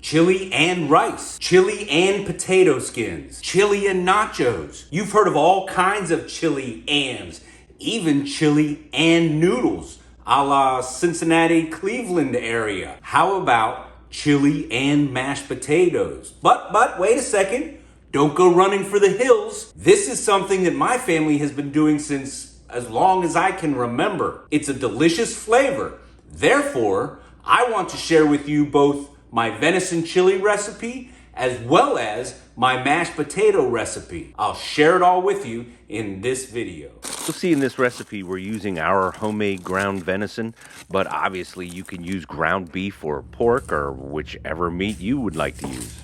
chili and rice, chili and potato skins, chili and nachos. You've heard of all kinds of chili ands, even chili and noodles, a la Cincinnati, Cleveland area. How about chili and mashed potatoes? But wait a second. Don't go running for the hills. This is something that my family has been doing since as long as I can remember. It's a delicious flavor. Therefore, I want to share with you both my venison chili recipe as well as my mashed potato recipe. I'll share it all with you in this video. You'll see in this recipe we're using our homemade ground venison, but obviously you can use ground beef or pork or whichever meat you would like to use.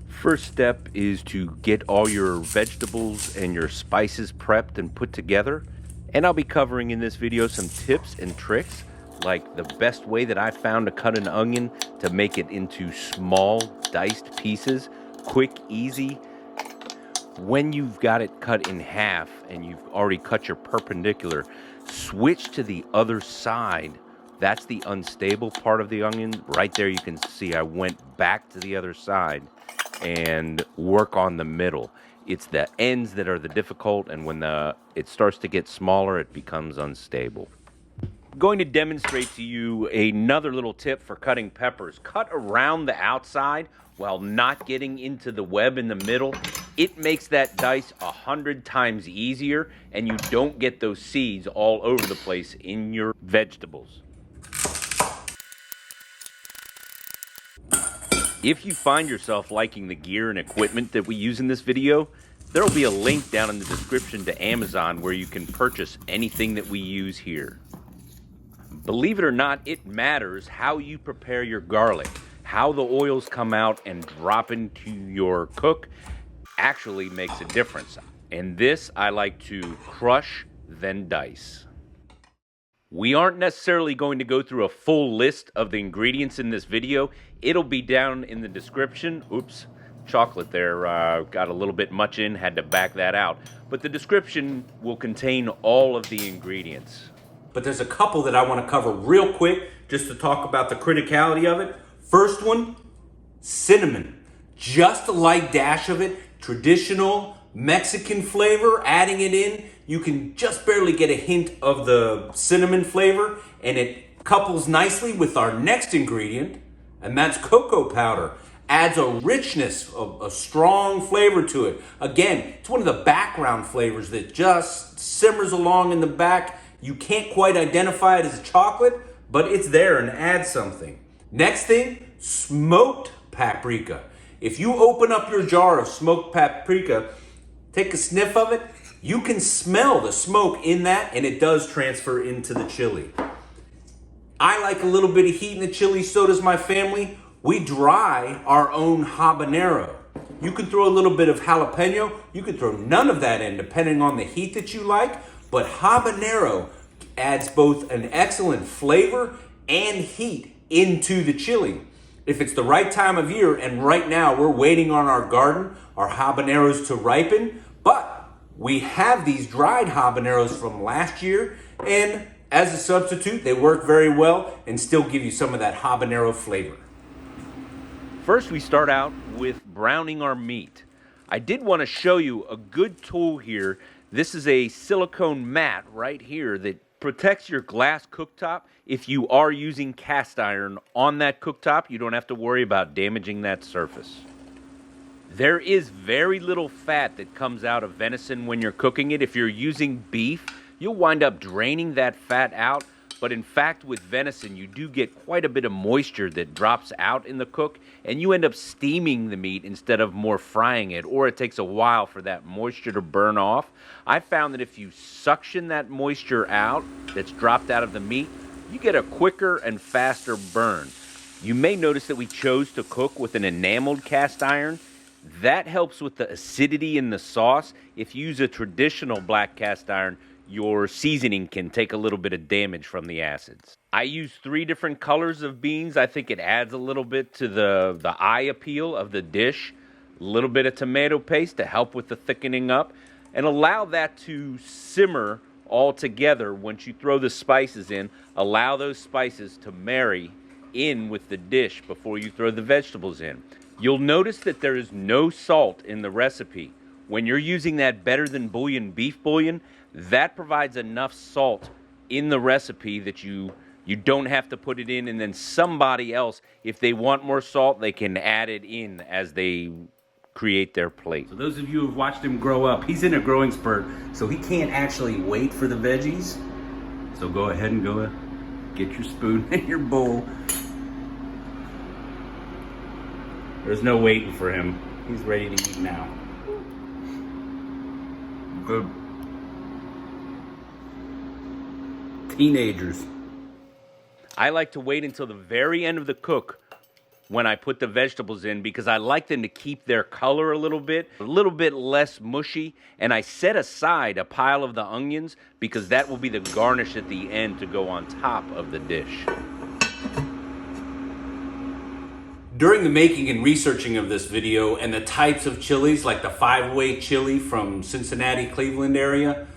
First step is to get all your vegetables and your spices prepped and put together. And I'll be covering in this video some tips and tricks, like the best way that I found to cut an onion to make it into small diced pieces, quick, easy. When you've got it cut in half and you've already cut your perpendicular, switch to the other side. That's the unstable part of the onion. Right there you can see I went back to the other side and work on the middle. It's the ends that are the difficult, and when it starts to get smaller, it becomes unstable. I'm going to demonstrate to you another little tip for cutting peppers. Cut around the outside while not getting into the web in the middle. It makes that dice 100 times easier, and you don't get those seeds all over the place in your vegetables. If you find yourself liking the gear and equipment that we use in this video, there will be a link down in the description to Amazon where you can purchase anything that we use here. Believe it or not, it matters how you prepare your garlic. How the oils come out and drop into your cook actually makes a difference. And this I like to crush, then dice. We aren't necessarily going to go through a full list of the ingredients in this video. It'll be down in the description. Oops, chocolate there got a little bit much in, had to back that out. But the description will contain all of the ingredients. But there's a couple that I want to cover real quick just to talk about the criticality of it. First one, cinnamon. Just a light dash of it, traditional Mexican flavor, adding it in. You can just barely get a hint of the cinnamon flavor, and it couples nicely with our next ingredient, and that's cocoa powder. Adds a richness, a strong flavor to it. Again, it's one of the background flavors that just simmers along in the back. You can't quite identify it as chocolate, but it's there and adds something. Next thing, smoked paprika. If you open up your jar of smoked paprika, take a sniff of it, you can smell the smoke in that, and it does transfer into the chili. I like a little bit of heat in the chili, so does my family. We dry our own habanero. You can throw a little bit of jalapeno. You can throw none of that in, depending on the heat that you like. But habanero adds both an excellent flavor and heat into the chili. If it's the right time of year, and right now we're waiting on our garden, our habaneros to ripen, but we have these dried habaneros from last year, and as a substitute, they work very well and still give you some of that habanero flavor. First, we start out with browning our meat. I did want to show you a good tool here. This is a silicone mat right here that protects your glass cooktop. If you are using cast iron on that cooktop, you don't have to worry about damaging that surface. There is very little fat that comes out of venison when you're cooking it. If you're using beef, you'll wind up draining that fat out. But in fact, with venison, you do get quite a bit of moisture that drops out in the cook, and you end up steaming the meat instead of more frying it, or it takes a while for that moisture to burn off. I found that if you suction that moisture out that's dropped out of the meat, you get a quicker and faster burn. You may notice that we chose to cook with an enameled cast iron. That helps with the acidity in the sauce. If you use a traditional black cast iron, your seasoning can take a little bit of damage from the acids. I use 3 different colors of beans. I think it adds a little bit to the eye appeal of the dish. A little bit of tomato paste to help with the thickening up, and allow that to simmer all together. Once you throw the spices in, allow those spices to marry in with the dish before you throw the vegetables in. You'll notice that there is no salt in the recipe. When you're using that Better Than Bouillon beef bouillon, that provides enough salt in the recipe that you don't have to put it in, and then somebody else, if they want more salt, they can add it in as they create their plate. So those of you who've watched him grow up, he's in a growing spurt, so he can't actually wait for the veggies. So go ahead and get your spoon and your bowl. There's no waiting for him. He's ready to eat now. Good. Teenagers. I like to wait until the very end of the cook when I put the vegetables in, because I like them to keep their color a little bit less mushy, and I set aside a pile of the onions because that will be the garnish at the end to go on top of the dish. During the making and researching of this video and the types of chilies, like the 5-way chili from Cincinnati, Cleveland area,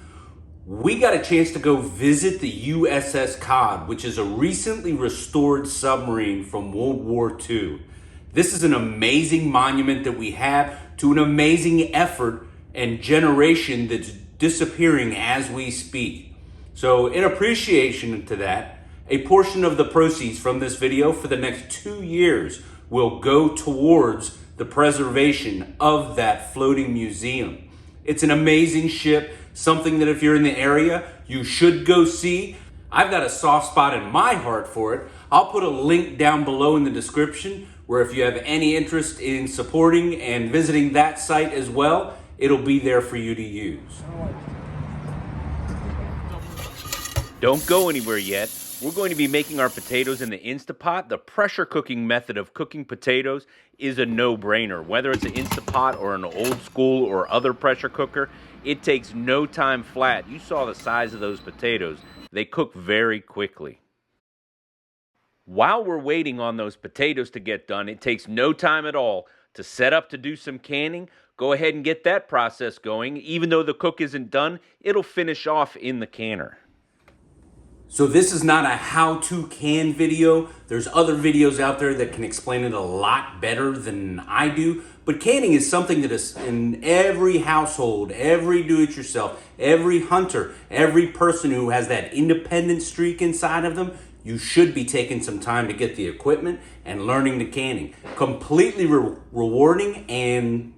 we got a chance to go visit the USS Cod, which is a recently restored submarine from World War II. This is an amazing monument that we have to an amazing effort and generation that's disappearing as we speak. So in appreciation to that, a portion of the proceeds from this video for the next 2 years will go towards the preservation of that floating museum. It's an amazing ship, something that if you're in the area, you should go see. I've got a soft spot in my heart for it. I'll put a link down below in the description where if you have any interest in supporting and visiting that site as well, it'll be there for you to use. Don't go anywhere yet. We're going to be making our potatoes in the Instapot. The pressure cooking method of cooking potatoes is a no-brainer. Whether it's an Instapot or an old school or other pressure cooker, it takes no time flat. You saw the size of those potatoes. They cook very quickly. While we're waiting on those potatoes to get done, it takes no time at all to set up to do some canning. Go ahead and get that process going. Even though the cook isn't done, it'll finish off in the canner. So this is not a how-to can video. There's other videos out there that can explain it a lot better than I do. But canning is something that is in every household, every do-it-yourself, every hunter, every person who has that independent streak inside of them. You should be taking some time to get the equipment and learning the canning. Completely rewarding, and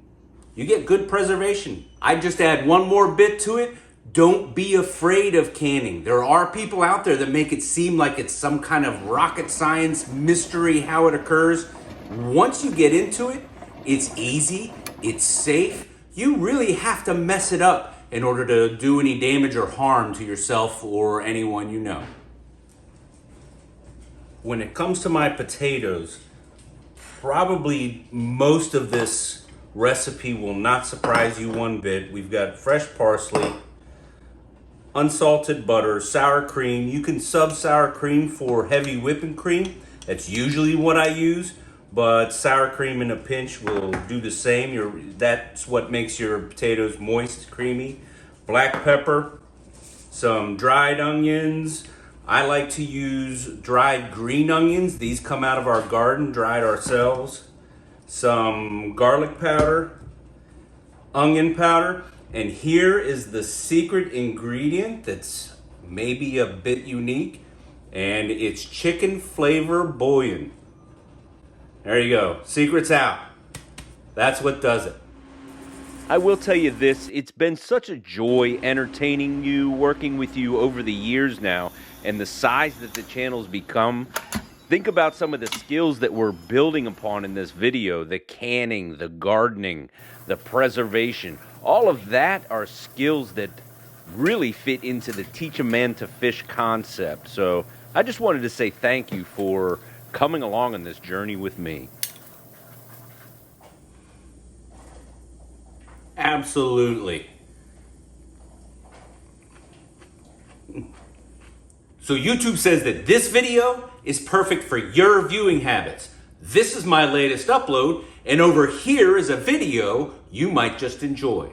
you get good preservation. I just add one more bit to it. Don't be afraid of canning. There are people out there that make it seem like it's some kind of rocket science mystery how it occurs. Once you get into it, it's easy, it's safe. You really have to mess it up in order to do any damage or harm to yourself or anyone you know. When it comes to my potatoes, probably most of this recipe will not surprise you one bit. We've got fresh parsley, unsalted butter, sour cream. You can sub sour cream for heavy whipping cream. That's usually what I use, but sour cream in a pinch will do the same. That's what makes your potatoes moist, creamy. Black pepper, some dried onions. I like to use dried green onions. These come out of our garden, dried ourselves. Some garlic powder, onion powder. And here is the secret ingredient that's maybe a bit unique, and it's chicken flavor bouillon. There you go. Secret's out. That's what does it. I will tell you this, it's been such a joy entertaining you, working with you over the years now, and the size that the channel's become. Think about some of the skills that we're building upon in this video, the canning, the gardening, the preservation. All of that are skills that really fit into the teach a man to fish concept. So I just wanted to say thank you for coming along on this journey with me. Absolutely. So YouTube says that this video is perfect for your viewing habits. This is my latest upload, and over here is a video you might just enjoy.